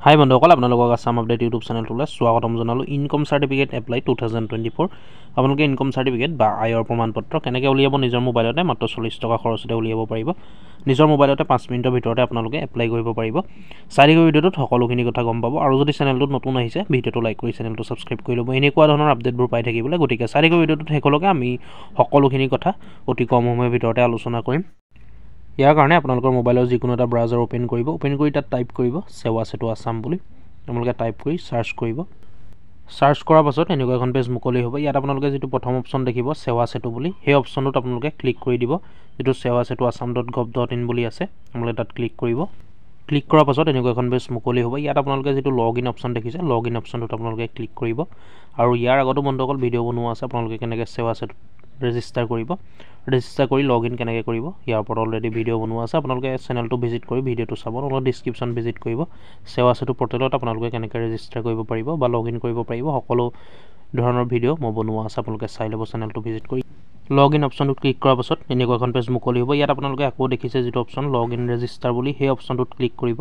হাই বন্ধুসকল, আপোনালোকক Assam update YouTube চেনেলটোলৈ স্বাগতম জনালোঁ। ইনকম চাৰ্টিফিকেট এপ্লাই 2024 আপোনালোকে ইনকম চাৰ্টিফিকেট বা আয়ৰ প্ৰমাণপত্ৰ কেনেকৈ উলিয়াব নিজৰ মোবাইলতে মাত্ৰ 40 টকা খৰচতে উলিয়াব পাৰিব। নিজৰ মোবাইলতে 5 মিনিটৰ ভিতৰতে আপোনালোকে এপ্লাই কৰিব পাৰিব। চাই ভিডিঅ'টোত সকলোখিনি কথা গম পাব। আৰু যদি চেনেলটোত নতুন আহিছে ভিডিঅ'টো লাইক কৰি চেনেলটো ছাবস্ক্ৰাইব কৰি ল'ব এনেকুৱা ধৰণৰ আপডেটবোৰ পাই থাকিবলৈ। গতিকে চাই ভিডিঅ'টোত শেষলৈকে আমি সকলোখিনি কথা অতি কম সময়ৰ ভিতৰতে আলোচনা কৰিম। ইয়াৰ কাৰণে আপোনালোকৰ মোবাইলৰ যিকোনো এটা ব্ৰাউজাৰ ওপেন কৰিব। ওপেন কৰি তাত টাইপ কৰিব সেৱা সেতু আসাম বুলি। আপোনালোকে টাইপ কৰি সাৰ্চ কৰিব। সাৰ্চ কৰাৰ পাছত এনেকুৱা এখন পেজ মুকলি হ'ব। ইয়াত আপোনালোকে যিটো প্ৰথম অপশ্যন দেখিব সেৱা সেতু বুলি, সেই অপশ্যনটোত আপোনালোকে ক্লিক কৰি দিব। যিটো সেৱা সেতু assam.gov.in বুলি আছে, আপোনালোকে তাত ক্লিক কৰিব। ক্লিক কৰাৰ পাছত এনেকুৱা এখন পেজ মুকলি হ'ব। ইয়াত আপোনালোকে যিটো লগ ইন অপশ্যন দেখিছে, লগ ইন অপশ্যনটোত আপোনালোকে ক্লিক কৰিব। আৰু ইয়াৰ আগতো বন্ধুসকল ভিডিঅ' বনোৱা আছে আপোনালোকে কেনেকৈ সেৱা সেতু ৰেজিষ্টাৰ কৰিব, ৰেজিষ্টাৰ কৰি লগ ইন কেনেকৈ কৰিব ইয়াৰ ওপৰত অলৰেডি ভিডিঅ' বনোৱা আছে। আপোনালোকে চেনেলটো ভিজিট কৰি ভিডিঅ'টো চাব, অলপ ডিছক্ৰিপশ্যন ভিজিট কৰিব। সেৱা সেতু পৰ্টেলত আপোনালোকে কেনেকৈ ৰেজিষ্টাৰ কৰিব পাৰিব বা লগ ইন কৰিব পাৰিব সকলো ধৰণৰ ভিডিঅ' মই বনোৱা আছে, আপোনালোকে চাই ল'ব চেনেলটো ভিজিট কৰি। লগ ইন অপশ্যনটোত ক্লিক কৰাৰ পাছত এনেকুৱা এখন পেজ মুকলি হ'ব। ইয়াত আপোনালোকে আকৌ দেখিছে যিটো অপশ্যন লগ ইন ৰেজিষ্টাৰ বুলি, সেই অপশ্যনটোত ক্লিক কৰিব।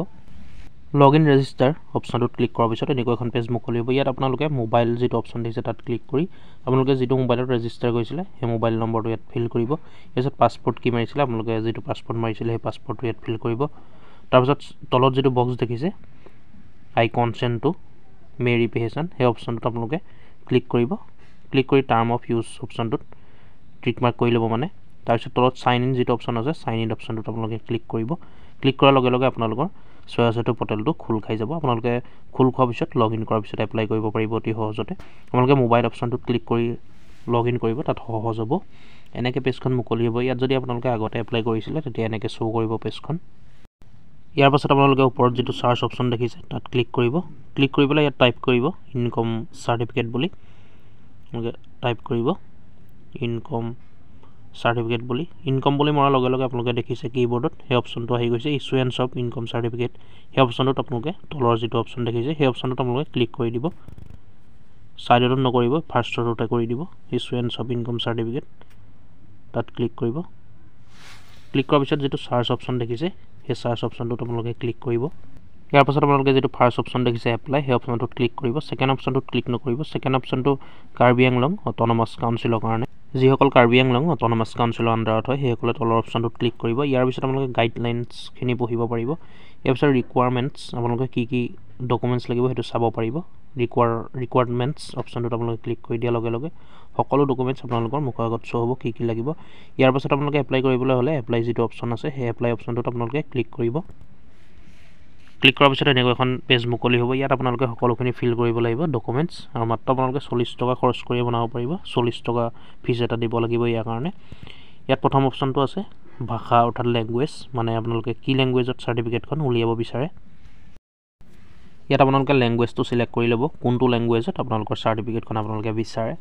লগ ইন ৰেজিষ্টাৰ অপশ্যনটোত ক্লিক কৰাৰ পিছত এনেকুৱা এখন পেজ মুকলি হ'ব। ইয়াত আপোনালোকে মোবাইল যিটো অপশ্যন দিছে তাত ক্লিক কৰি আপোনালোকে যিটো মোবাইলত ৰেজিষ্টাৰ কৰিছিলে সেই মোবাইল নম্বৰটো ইয়াত ফিল কৰিব। তাৰপিছত পাছপৰ্ট কি মাৰিছিলে, আপোনালোকে যিটো পাছপৰ্ট মাৰিছিলে সেই পাছপৰ্টটো ইয়াত ফিল কৰিব। তাৰপিছত তলত যিটো বক্স দেখিছে আই কনচেণ্ট টু ভেৰিফিকেশ্যন, সেই অপশ্যনটোত আপোনালোকে ক্লিক কৰিব। ক্লিক কৰি টাৰ্ম অফ ইউজ অপশ্যনটোত টিক মাৰ্ক কৰি ল'ব মানে। তাৰপিছত তলত চাইন ইন যিটো অপশ্যন আছে, চাইন ইন অপশ্যনটোত আপোনালোকে ক্লিক কৰিব। ক্লিক কৰাৰ লগে লগে আপোনালোকৰ সেৱা সেতু পৰ্টেলটো খোল খাই যাব। আপোনালোকে খোল খোৱাৰ পিছত লগ ইন কৰাৰ পিছত এপ্লাই কৰিব পাৰিব অতি সহজতে। আপোনালোকে মোবাইল অপশ্যনটোত ক্লিক কৰি লগ ইন কৰিব, তাত সহজ হ'ব। এনেকৈ পেজখন মুকলি হ'ব। ইয়াত যদি আপোনালোকে আগতে এপ্লাই কৰিছিলে তেতিয়া এনেকৈ শ্ব' কৰিব পেজখন। ইয়াৰ পাছত আপোনালোকে ওপৰত যিটো চাৰ্চ অপশ্যন দেখিছে তাত ক্লিক কৰিব। ক্লিক কৰি পেলাই ইয়াত টাইপ কৰিব ইনকম চাৰ্টিফিকেট বুলি। আপোনালোকে টাইপ কৰিব ইনকম চাৰ্টিফিকেট বুলি। ইনকম বুলি মৰাৰ লগে লগে আপোনালোকে দেখিছে কীবৰ্ডত সেই অপশ্যনটো আহি গৈছে ইছুৱেঞ্চ অফ ইনকম চাৰ্টিফিকেট। সেই অপশ্যনটোত আপোনালোকে তলৰ যিটো অপশ্যন দেখিছে সেই অপশ্যনটোত আপোনালোকে ক্লিক কৰি দিব। ছাইডতো নকৰিব, ফাৰ্ষ্টতে কৰি দিব ইছুৱেঞ্চ অফ ইনকম চাৰ্টিফিকেট, তাত ক্লিক কৰিব। ক্লিক কৰাৰ পিছত যিটো চাৰ্চ অপশ্যন দেখিছে সেই চাৰ্চ অপশ্যনটোত আপোনালোকে ক্লিক কৰিব। ইয়াৰ পাছত আপোনালোকে যিটো ফাৰ্ষ্ট অপশ্যন দেখিছে এপ্লাই, সেই অপশ্যনটোত ক্লিক কৰিব। ছেকেণ্ড অপশ্যনটোত ক্লিক নকৰিব। ছেকেণ্ড অপশ্যনটো কাৰ্বি আংলং অট'নমাছ কাউন্সিলৰ কাৰণে। যিসকল কাৰ্বি আংলং অট'নমাছ কাউন্সিলৰ আণ্ডাৰত হয় সেইসকলে তলৰ অপশ্যনটোত ক্লিক কৰিব। ইয়াৰ পিছত আপোনালোকে গাইডলাইনছখিনি পঢ়িব পাৰিব। ইয়াৰ পিছত ৰিকুৱাৰমেণ্টছ, আপোনালোকে কি কি ডকুমেণ্টছ লাগিব সেইটো চাব পাৰিব। ৰিকুৱাৰমেণ্টছ অপশ্যনটোত আপোনালোকে ক্লিক কৰি দিয়াৰ লগে লগে সকলো ডকুমেণ্টছ আপোনালোকৰ মুখৰ আগত শ্ব' হ'ব কি কি লাগিব। ইয়াৰ পাছত আপোনালোকে এপ্লাই কৰিবলৈ হ'লে এপ্লাই যিটো অপশ্যন আছে সেই এপ্লাই অপশ্যনটোত আপোনালোকে ক্লিক কৰিব। ক্লিক কৰাৰ পিছত এনেকুৱা এখন পেজ মুকলি হ'ব। ইয়াত আপোনালোকে সকলোখিনি ফিল কৰিব লাগিব ডকুমেণ্টছ, আৰু মাত্ৰ আপোনালোকে 40 টকা খৰচ কৰি বনাব পাৰিব। 40 টকা ফিজ এটা দিব লাগিব ইয়াৰ কাৰণে। ইয়াত প্ৰথম অপশ্যনটো আছে ভাষা অৰ্থাৎ লেংগুৱেজ, মানে আপোনালোকে কি লেংগুৱেজত চাৰ্টিফিকেটখন উলিয়াব বিচাৰে। ইয়াত আপোনালোকে লেংগুৱেজটো চিলেক্ট কৰি ল'ব, কোনটো লেংগুৱেজত আপোনালোকৰ চাৰ্টিফিকেটখন আপোনালোকে বিচাৰে।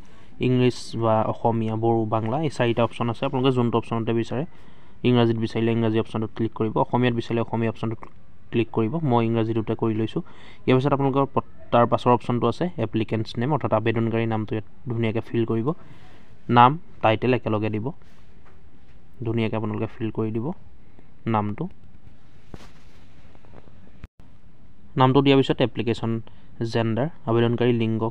ইংলিছ বা অসমীয়া, বড়ো, বাংলা এই 4টা অপশ্যন আছে। আপোনালোকে যোনটো অপশ্যনতে বিচাৰে, ইংৰাজীত বিচাৰিলে ইংৰাজী অপশ্যনটোত ক্লিক কৰিব, অসমীয়াত বিচাৰিলে অসমীয়া অপশ্যনটোত ক্লিক কৰিব। মই ইংৰাজীটোতে কৰি লৈছোঁ। ইয়াৰ পিছত আপোনালোকৰ তাৰ পাছৰ অপশ্যনটো আছে এপ্লিকেণ্টছ নেম, অৰ্থাৎ আবেদনকাৰী নামটো ইয়াত ধুনীয়াকৈ ফিল কৰিব। নাম টাইটেল একেলগে দিব, ধুনীয়াকৈ আপোনালোকে ফিল কৰি দিব নামটো। নামটো দিয়াৰ পিছত এপ্লিকেশ্যন জেণ্ডাৰ, আবেদনকাৰী লিংগ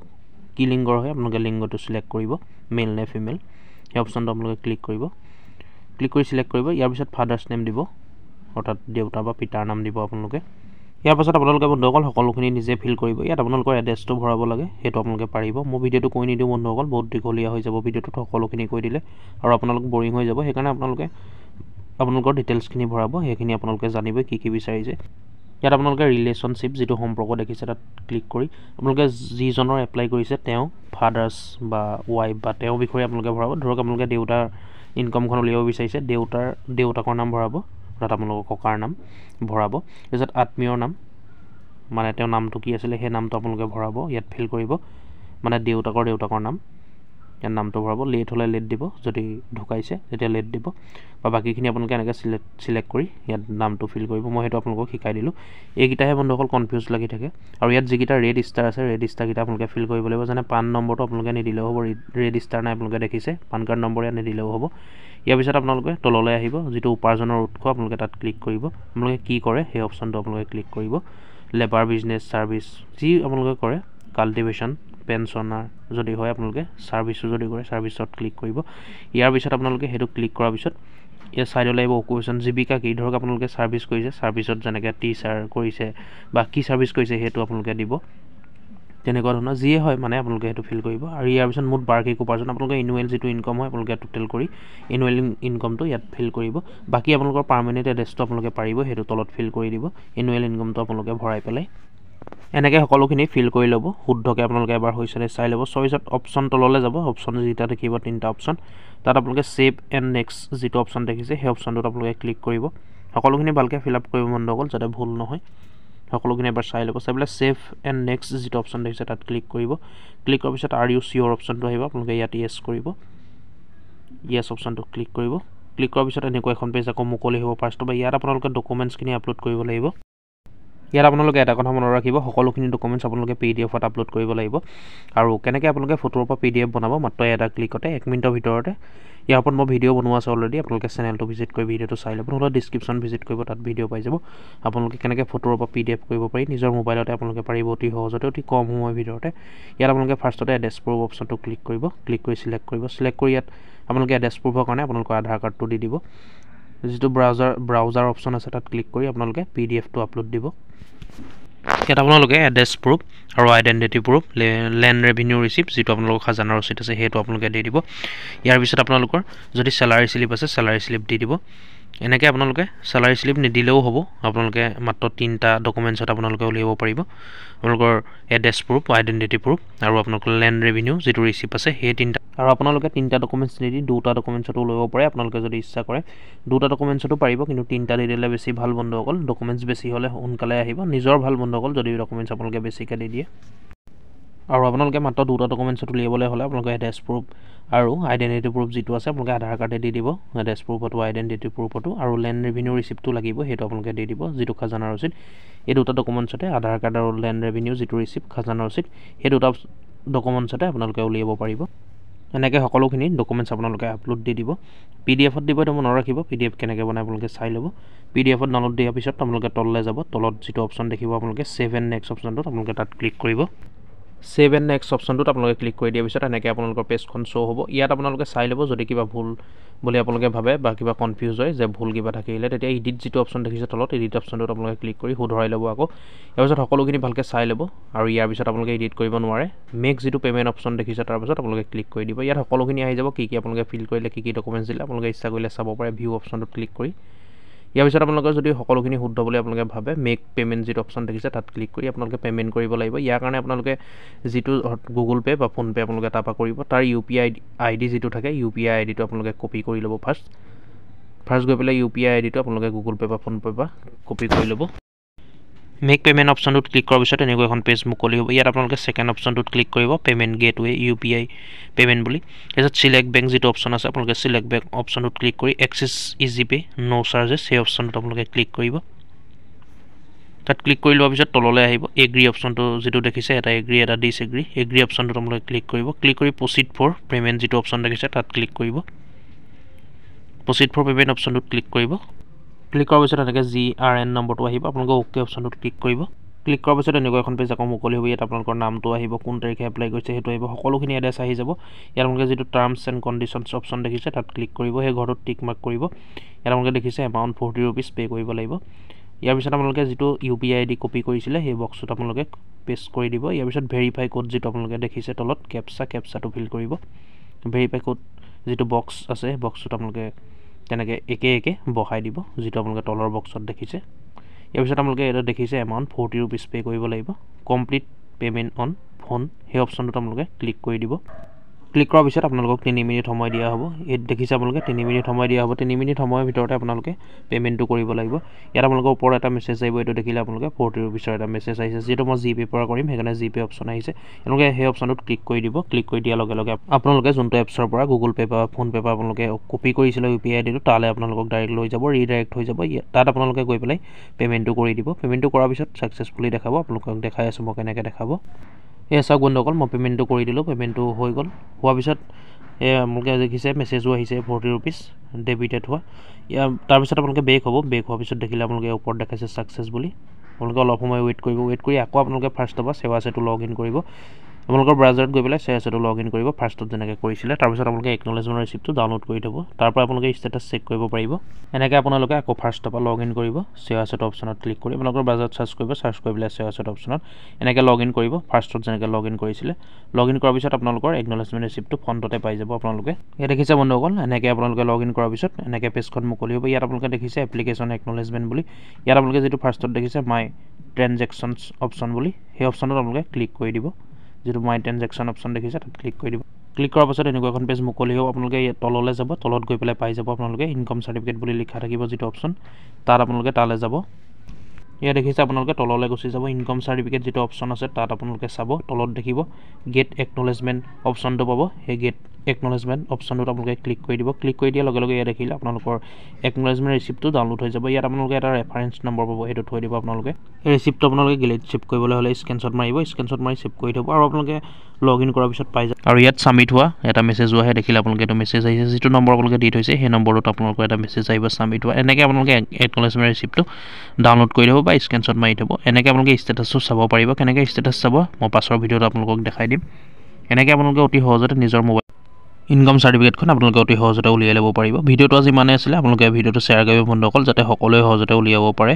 কি লিংগৰ হয় আপোনালোকে লিংগটো চিলেক্ট কৰিব, মেল নে ফিমেল, সেই অপশ্যনটো আপোনালোকে ক্লিক কৰিব। ক্লিক কৰি চিলেক্ট কৰিব। ইয়াৰ পিছত ফাদাৰ্ছ নেম দিব, অৰ্থাৎ দেউতা বা পিতাৰ নাম দিব আপোনালোকে। ইয়াৰ পাছত আপোনালোকে বন্ধুসকল সকলোখিনি নিজে ফিল কৰিব। ইয়াত আপোনালোকৰ এড্ৰেছটো ভৰাব লাগে, সেইটো আপোনালোকে পাৰিব। মই ভিডিঅ'টো কৈ নিদিওঁ বন্ধুসকল, বহুত দীঘলীয়া হৈ যাব ভিডিঅ'টোত সকলোখিনি কৈ দিলে আৰু আপোনালোক বৰিং হৈ যাব। সেইকাৰণে আপোনালোকে আপোনালোকৰ ডিটেইলছখিনি ভৰাব, সেইখিনি আপোনালোকে জানিবই কি কি বিচাৰিছে। ইয়াত আপোনালোকে ৰিলেশ্যনশ্বিপ যিটো সম্পৰ্ক দেখিছে তাত ক্লিক কৰি আপোনালোকে যিজনৰ এপ্লাই কৰিছে তেওঁ ফাদাৰ্ছ বা ৱাইফ বা তেওঁৰ বিষয়ে আপোনালোকে ভৰাব। ধৰক আপোনালোকে দেউতাৰ ইনকমখন উলিয়াব বিচাৰিছে, দেউতাকৰ নাম ভৰাব, অৰ্থাৎ আপোনালোকৰ ককাৰ নাম ভৰাব। তাৰপিছত আত্মীয়ৰ নাম, মানে তেওঁৰ নামটো কি আছিলে সেই নামটো আপোনালোকে ভৰাব, ইয়াত ফিল কৰিব, মানে দেউতাকৰ নাম ইয়াত নামটো ভৰাব। লেট হ'লে লেট দিব, যদি ঢুকাইছে তেতিয়া লেট দিব, বা বাকীখিনি আপোনালোকে এনেকৈ চিলেক্ট কৰি ইয়াত নামটো ফিল কৰিব। মই সেইটো আপোনালোকক শিকাই দিলোঁ। এইকেইটাহে বন্ধুসকল কনফিউজ লাগি থাকে। আৰু ইয়াত যিকেইটা ৰেড ষ্টাৰ আছে ৰেড ষ্টাৰকেইটা আপোনালোকে ফিল কৰিব লাগিব। যেনে পান নম্বৰটো আপোনালোকে নিদিলেও হ'ব, ৰেড ষ্টাৰ নাই আপোনালোকে দেখিছে, পান কাৰ্ড নম্বৰ ইয়াত নিদিলেও হ'ব। ইয়াৰ পিছত আপোনালোকে তললৈ আহিব, যিটো উপাৰ্জনৰ উৎস আপোনালোকে তাত ক্লিক কৰিব। আপোনালোকে কি কৰে সেই অপশ্যনটো আপোনালোকে ক্লিক কৰিব। লেবাৰ বিজনেছ ছাৰ্ভিচ যি আপোনালোকে কৰে, কাল্টিভেশ্যন, পেঞ্চনাৰ যদি হয় আপোনালোকে ছাৰ্ভিচো যদি কৰে ছাৰ্ভিচত ক্লিক কৰিব। ইয়াৰ পিছত আপোনালোকে সেইটো ক্লিক কৰাৰ পিছত ইয়াৰ ছাইডলৈ আহিব অকুপেশ্যন, জীৱিকা কি, ধৰক আপোনালোকে ছাৰ্ভিচ কৰিছে, ছাৰ্ভিচত যেনেকৈ টিচাৰ কৰিছে বা কি ছাৰ্ভিচ কৰিছে সেইটো আপোনালোকে দিব, তেনেকুৱা ধৰণৰ যিয়ে হয় মানে আপোনালোকে সেইটো ফিল কৰিব। আৰু ইয়াৰ পিছত মুঠ বাৰ্ষিক উপাৰ্জন আপোনালোকে এনুৱেল যিটো ইনকম হয় আপোনালোকে টোটেল কৰি এনুৱেল ইনকমটো ইয়াত ফিল কৰিব। বাকী আপোনালোকৰ পাৰ্মানেণ্ট এড্ৰেছটো আপোনালোকে পাৰিব সেইটো তলত ফিল কৰি দিব, এনুৱেল ইনকমটো আপোনালোকে ভৰাই পেলাই এনেকৈ সকলোখিনি ফিল কৰি ল'ব শুদ্ধকৈ। আপোনালোকে এবাৰ হৈছেনে চাই ল'ব। তাৰপিছত অপশ্যন তললৈ যাব, অপশ্যন যিটা দেখিব 3টা অপশ্যন, তাত আপোনালোকে ছেভ এণ্ড নেক্সট যিটো অপশ্যন দেখিছে সেই অপশ্যনটোত আপোনালোকে ক্লিক কৰিব। সকলোখিনি ভালকৈ ফিল আপ কৰিব বন্ধুসকল যাতে ভুল নহয়, সকলোখিনি এবাৰ চাই ল'ব। চাই পেলাই ছেভ এণ্ড নেক্সট যিটো অপশ্যন দেখিছে তাত ক্লিক কৰিব। ক্লিক কৰাৰ পিছত আৰ ইউ চিয়'ৰ অপশ্যনটো আহিব, আপোনালোকে ইয়াত য়েছ কৰিব, য়েছ অপশ্যনটো ক্লিক কৰিব। ক্লিক কৰাৰ পিছত এনেকুৱা এখন পেজ আকৌ মুকলি হ'ব। ফাৰ্ষ্টৰ পৰা ইয়াত আপোনালোকে ডকুমেণ্টছখিনি আপলোড কৰিব লাগিব। ইয়াত আপোনালোকে এটা কথা মনত ৰাখিব, সকলোখিনি ডকুমেণ্টছ আপোনালোকে PDF-ত আপলোড কৰিব লাগিব। আৰু কেনেকৈ আপোনালোকে ফটোৰ পৰা PDF বনাব মাত্ৰ এটা ক্লিকতে 1 মিনিটৰ ভিতৰতে। ইয়াৰ ওপৰত মই ভিডিঅ' বনোৱা আছে অলৰেডি, আপোনালোকে চেনেলটো ভিজিট কৰি ভিডিঅ'টো চাই ল'ব, নহ'লে ডিছক্ৰিপশ্যন ভিজিট কৰিব, তাত ভিডিঅ' পাই যাব। আপোনালোকে কেনেকৈ ফটোৰ পৰা PDF কৰিব পাৰি নিজৰ মোবাইলতে আপোনালোকে পাৰিব অতি সহজতে, অতি কম সময়ৰ ভিতৰতে। ইয়াত আপোনালোকে ফাৰ্ষ্টতে এড্ৰেছ প্ৰুফ অপশ্যনটো ক্লিক কৰিব, ক্লিক কৰি চিলেক্ট কৰিব। চিলেক্ট কৰি ইয়াত আপোনালোকে এড্ৰেছ প্ৰুফৰ কাৰণে আপোনালোকৰ আধাৰ কাৰ্ডটো দি দিব। যিটো ব্ৰাউজাৰ অপশ্যন আছে তাত ক্লিক কৰি আপোনালোকে PDF-টো আপলোড দিব। ইয়াত আপোনালোকে এড্ৰেছ প্ৰুফ আৰু identity proof, land revenue receipt যিটো আপোনালোকৰ খাজানা ৰচিদ আছে সেইটো আপোনালোকে দি দিব। ইয়াৰ পিছত আপোনালোকৰ যদি চেলাৰী শ্লিপ আছে চেলাৰী শ্লিপ দি দিব। এনেকৈ আপোনালোকে চেলাৰী শ্লিপ নিদিলেও হ'ব, আপোনালোকে মাত্ৰ 3টা ডকুমেণ্টছত আপোনালোকে উলিয়াব পাৰিব। আপোনালোকৰ এড্ৰেছ প্ৰুফ, আইডেণ্টিটি প্ৰুফ আৰু আপোনালোকৰ লেণ্ড ৰেভিনিউ যিটো ৰিচিপ্ট আছে সেই 3টা। আৰু আপোনালোকে 3টা ডকুমেণ্টছ নিদি 2টা ডকুমেণ্টছতো উলিয়াব পাৰে, আপোনালোকে যদি ইচ্ছা কৰে 2টা ডকুমেণ্টছতো পাৰিব, কিন্তু 3টা দি দিলে বেছি ভাল বন্ধুসকল। ডকুমেণ্টছ বেছি হ'লে সোনকালে আহিব, নিজৰ ভাল বন্ধুসকল যদি ডকুমেণ্টছ আপোনালোকে বেছিকৈ দি দিয়ে। আৰু আপোনালোকে মাত্ৰ 2টা ডকুমেণ্টছত উলিয়াবলৈ হ'লে আপোনালোকে এড্ৰেছ প্ৰুফ আৰু আইডেণ্টিটি প্ৰুফ যিটো আছে আপোনালোকে আধাৰ কাৰ্ডে দি দিব, এড্ৰেছ প্ৰুফতো আইডেণ্টিটি প্ৰুফতো, আৰু লেণ্ড ৰেভিনিউ ৰিচিপ্টটো লাগিব সেইটো আপোনালোকে দি দিব, যিটো খাজানা ৰচিদ। এই 2টা ডকুমেণ্টছতে আধাৰ কাৰ্ড আৰু লেণ্ড ৰেভিনিউ যিটো ৰিচিপ্ট খাজানা ৰচিদ সেই 2টা ডকুমেণ্টছতে আপোনালোকে উলিয়াব পাৰিব। এনেকৈ সকলোখিনি ডকুমেণ্টছ আপোনালোকে আপলোড দি দিব। PDF-ত দিব, এইটো মনত ৰাখিব, PDF কেনেকৈ বনাই আপোনালোকে চাই ল'ব। PDF-ত ডাউনলোড দিয়াৰ পিছত আপোনালোকে তললৈ যাব, তলত যিটো অপশ্যন দেখিব আপোনালোকে ছেভ এণ্ড নেক্সট অপশ্যনটোত আপোনালোকে তাত ক্লিক কৰিব। ছেভ এণ্ড নেক্সট অপশ্যনটোত আপোনালোকে ক্লিক কৰি দিয়াৰ পিছত এনেকৈ আপোনালোকৰ পেজখন শ্ব' হ'ব। ইয়াত আপোনালোকে চাই ল'ব, যদি কিবা ভুল বুলি আপোনালোকে ভাবে বা কিবা কনফিউজ হয় যে ভুল কিবা থাকিলে, তেতিয়া এডিট যিটো অপশ্যন দেখিছে তলত এডিট অপশ্যনটোত আপোনালোকে ক্লিক কৰি শুধৰাই ল'ব আকৌ। ইয়াৰ পিছত সকলোখিনি ভালকৈ চাই ল'ব, আৰু ইয়াৰ পিছত আপোনালোকে এডিট কৰিব নোৱাৰে। মেক যিটো পে'মেণ্ট অপশ্যন দেখিছে তাৰপিছত আপোনালোকে ক্লিক কৰি দিব। ইয়াত সকলোখিনি আহি যাব, কি আপোনালোকে ফিল কৰিলে, কি ডকুমেণ্টছ দিলে, আপোনালোকে ইচ্ছা কৰিলে চাব পাৰে ভিউ অপশ্যনটোত ক্লিক কৰি। ইয়াৰ পিছত আপোনালোকে যদি সকলোখিনি শুদ্ধ বুলি আপোনালোকে ভাবে, মেক পে'মেণ্ট যিটো অপশ্যন দেখিছে তাত ক্লিক কৰি আপোনালোকে পে'মেণ্ট কৰিব লাগিব। ইয়াৰ কাৰণে আপোনালোকে যিটো গুগল পে' বা ফোনপে' আপোনালোকে তাৰপৰা কৰিব, তাৰ UPI ID যিটো থাকে UPI IDটো আপোনালোকে কপি কৰি ল'ব। ফাৰ্ষ্ট গৈ পেলাই UPI IDটো আপোনালোকে গুগল পে' বা ফোনপে' বা কপি কৰি ল'ব। মেক পে'মেণ্ট অপশ্যনটোত ক্লিক কৰাৰ পিছত এনেকুৱা এখন পেজ মুকলি হ'ব। ইয়াত আপোনালোকে ছেকেণ্ড অপশ্যনটোত ক্লিক কৰিব, পে'মেণ্ট গেটৱে UPI পে'মেণ্ট বুলি। তাৰপিছত চিলেক্ট বেংক যিটো অপশ্যন আছে আপোনালোকে চিলেক্ট বেংক অপশ্যনটোত ক্লিক কৰি এক্সিছ ইজি পে' ন' চাৰ্জেছ সেই অপশ্যনটোত আপোনালোকে ক্লিক কৰিব। তাত ক্লিক কৰি লোৱাৰ পিছত তললৈ আহিব, এগ্ৰি অপশ্যনটো যিটো দেখিছে, এটা এগ্ৰি এটা ডিছএগ্ৰি, এগ্ৰি অপশ্যনটোত আপোনালোকে ক্লিক কৰিব। ক্লিক কৰি প্ৰচিড ফৰ পে'মেণ্ট যিটো অপশ্যন দেখিছে তাত ক্লিক কৰিব। প্ৰচিড ফৰ পে'মেণ্ট অপশ্যনটোত ক্লিক কৰিব। ক্লিক কৰাৰ পিছত এনেকৈ GRN নম্বৰটো আহিব, আপোনালোকে অ'কে অপশ্যনটোত ক্লিক কৰিব। ক্লিক কৰাৰ পিছত এনেকুৱা এখন পেজ আকৌ মুকলি হ'ব। ইয়াত আপোনালোকৰ নামটো আহিব, কোন তাৰিখে এপ্লাই কৰিছে সেইটো আহিব, সকলোখিনি এড্ৰেছ আহি যাব। ইয়াত আপোনালোকে যিটো টাৰ্মছ এণ্ড কণ্ডিশ্যনছ অপশ্যন দেখিছে তাত ক্লিক কৰিব, সেই ঘৰটোত টিক মাৰ্ক কৰিব। ইয়াত আপোনালোকে দেখিছে এমাউণ্ট 40 ৰুপিজ পে' কৰিব লাগিব। ইয়াৰ পিছত আপোনালোকে যিটো UPI ID কপি কৰিছিলে সেই বক্সটোত আপোনালোকে পেষ্ট কৰি দিব। ইয়াৰ পিছত ভেৰিফাই কোড যিটো আপোনালোকে দেখিছে তলত কেপচাটো ফিল কৰিব। ভেৰিফাই কোড যিটো বক্স আছে বক্সটোত আপোনালোকে তেনেকৈ একে বহাই দিব, যিটো আপোনালোকে তলৰ বক্সত দেখিছে। ইয়াৰ পিছত আপোনালোকে এটা দেখিছে এমাউণ্ট 40 ৰুপিজ পে' কৰিব লাগিব। কমপ্লিট পে'মেণ্ট অন ফোন সেই অপশ্যনটোত আপোনালোকে ক্লিক কৰি দিব। ক্লিক কৰাৰ পিছত আপোনালোকক 3 মিনিট সময় দিয়া হ'ব। ইয়াত দেখিছে আপোনালোকে 3 মিনিট সময় দিয়া হ'ব। 3 মিনিট সময়ৰ ভিতৰতে আপোনালোকে পে'মেণ্টটো কৰিব লাগিব। ইয়াত আপোনালোকৰ ওপৰত এটা মেছেজ আহিব, এইটো দেখিলে আপোনালোকে 40 ৰুপিছৰ এটা মেছেজ আহিছে, যিহেতু মই জিপে' পৰা কৰিম সেইকাৰণে জিপে' অপশ্যন আহিছে। আপোনালোকে সেই অপশ্যনটোত ক্লিক কৰি দিব। ক্লিক কৰি দিয়াৰ লগে লগে আপোনালোকে যোনটো এপছৰ পৰা গুগল পে' বা ফোনপে' পৰা আপোনালোকে কপি কৰিছিলে UPI IDটো তালৈ আপোনালোকক ডাইৰেক্ট লৈ যাব, ৰিডাইৰেক্ট হৈ যাব। তাত আপোনালোকে গৈ পেলাই পে'মেণ্টটো কৰি দিব। পে'মেণ্টটো কৰাৰ পিছত ছাকচেছফুলি দেখাব, আপোনালোকক দেখাই আছোঁ মই কেনেকৈ দেখাব। চাওক বন্ধুসকল, মই পে'মেণ্টটো কৰি দিলোঁ, পে'মেণ্টটো হৈ গ'ল। হোৱাৰ পিছত আপোনালোকে দেখিছে মেছেজো আহিছে 40 ৰুপিজ ডেবিটেড হোৱা। তাৰপিছত আপোনালোকে বেক হ'ব। বেক হোৱাৰ পিছত দেখিলে আপোনালোকে ওপৰত দেখাইছে ছাকচেছ বুলি। আপোনালোকে অলপ সময় ৱেইট কৰি আকৌ আপোনালোকে ফাৰ্ষ্টৰ পৰা সেৱা সেতু লগ ইন কৰিব আপোনালোকৰ ব্ৰাউজাৰত গৈ পেলাই সেৱা সেতু লগ ইন কৰিব ফাৰ্ষ্টত যেনেকৈ কৰিছিলে তাৰপিছত আপোনালোকে একনলেজমেণ্ট ৰিচিপ্টটো ডাউনলোড কৰি থ'ব তাৰ পৰা আপোনালোকে ষ্টেটাছ চেক কৰিব পাৰিব এনেকৈ আপোনালোকে আকৌ ফাৰ্ষ্টৰ পৰা লগ ইন কৰিব সেৱা সেতু অপশ্যনত ক্লিক কৰি আপোনালোকৰ ব্ৰাউজাৰত চাৰ্চ কৰি পেলাই সেৱা সেতু অপশ্যনত এনেকৈ লগ ইন কৰিব ফাৰ্ষ্টত যেনেকৈ লগ ইন কৰিছিলে লগ ইন কৰাৰ পিছত আপোনালোকৰ একনলেজমেণ্ট ৰিচিপ্টটো ফ্ৰণ্টতে পাই যাব আপোনালোকে ইয়াত দেখিছে বন্ধুসকল এনেকৈ আপোনালোকে লগ ইন কৰাৰ পিছত এনেকৈ পেজখন মুকলি হ'ব ইয়াত আপোনালোকে দেখিছে এপ্লিকেশ্যন একনলেজমেণ্ট বুলি ইয়াত আপোনালোকে যিটো ফাৰ্ষ্টত দেখিছে মাই ট্ৰেনজেকশ্যনছ অপশ্যন বুলি সেই অপশ্যনত আপোনালোকে ক্লিক কৰি দিব যেটো মাই ট্ৰানজেকশ্যন অপশ্যন দেখিছে তাত ক্লিক কৰি দিব ক্লিক কৰাৰ পাছত এনেকুৱা এখন পেজ মুকলি হ'ব আপোনালোকে তললৈ যাব তলত গৈ পেলাই পাই যাব আপোনালোকে ইনকম সাৰ্টিফিকেট বুলি লিখা থাকিব যেটো অপশ্যন তাত আপোনালোকে তালৈ যাব ইয়াত দেখিছে আপোনালোকে তললৈ গুচি যাব ইনকম সাৰ্টিফিকেট যেটো অপশ্যন আছে তাত আপোনালোকে চাব তলত দেখিব গেট একনলেজমেণ্ট অপশ্যনটো পাব সেই গেট একনলেজমেণ্ট অপশ্যনটোত আপোনালোকে ক্লিক কৰি দিব ক্লিক কৰি দিয়াৰ লগে লগে ইয়াত দেখিলে আপোনালোকৰ একনলেজমেণ্ট ৰিচিপ্টটো ডাউনলোড হৈ যাব ইয়াত আপোনালোকে এটা ৰেফাৰেন্স নম্বৰ পাব সেইটো থৈ দিব আপোনালোকে এই ৰিচিপ্টটো আপোনালোকে গেলেট চেভ কৰিবলৈ হ'লে স্ক্ৰীনশ্বট মাৰিব স্ক্ৰীনশ্বট মাৰি চেভ কৰি থ'ব আৰু আপোনালোকে লগ ইন কৰাৰ পিছত পাই যাব আৰু ইয়াত সাবমিট হোৱা এটা মেছেজ আহে দেখিলে আপোনালোকে এটা মেছেজ আহিছে যেটো নম্বৰ আপোনালোকে দি থৈছে সেই নম্বৰটোত আপোনালোকৰ এটা মেছেজ আহিব সাবমিট হোৱা এনেকৈ আপোনালোকে একনলেজমেণ্ট ৰিচিপ্টটো ডাউনলোড কৰি থ'ব বা স্ক্ৰীনশ্বট মাৰি থ'ব এনেকৈ আপোনালোকে ষ্টেটাছটো চাব পাৰিব কেনেকৈ ষ্টেটাছ চাব মই পাছৰ ভিডিঅ'ত আপোনালোকক দেখাই দিম এনেকৈ আপোনালোকে অতি সহজতে নিজৰ মোবাইল ইনকম সাৰ্টিফিকেটখন আপোনালোকে অতি সহজতে উলিয়াই ল'ব পাৰিব ভিডিঅ'টো আজি ইমানে আছিলে আপোনালোকে ভিডিঅ'টো শ্বেয়াৰ কৰিব বন্ধুসকল যাতে সকলোৱে সহজতে উলিয়াব পাৰে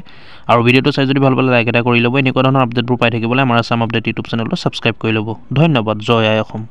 আৰু ভিডিঅ'টো চাই যদি ভাল পালে লাইক এটা কৰি ল'ব এনেকুৱা ধৰণৰ আপডেটবোৰ পাই থাকিবলৈ আমাৰ আসাম আপডেট ইউটিউব চেনেলটো ছাবস্ক্ৰাইব কৰি ল'ব ধন্যবাদ জয় আই অসম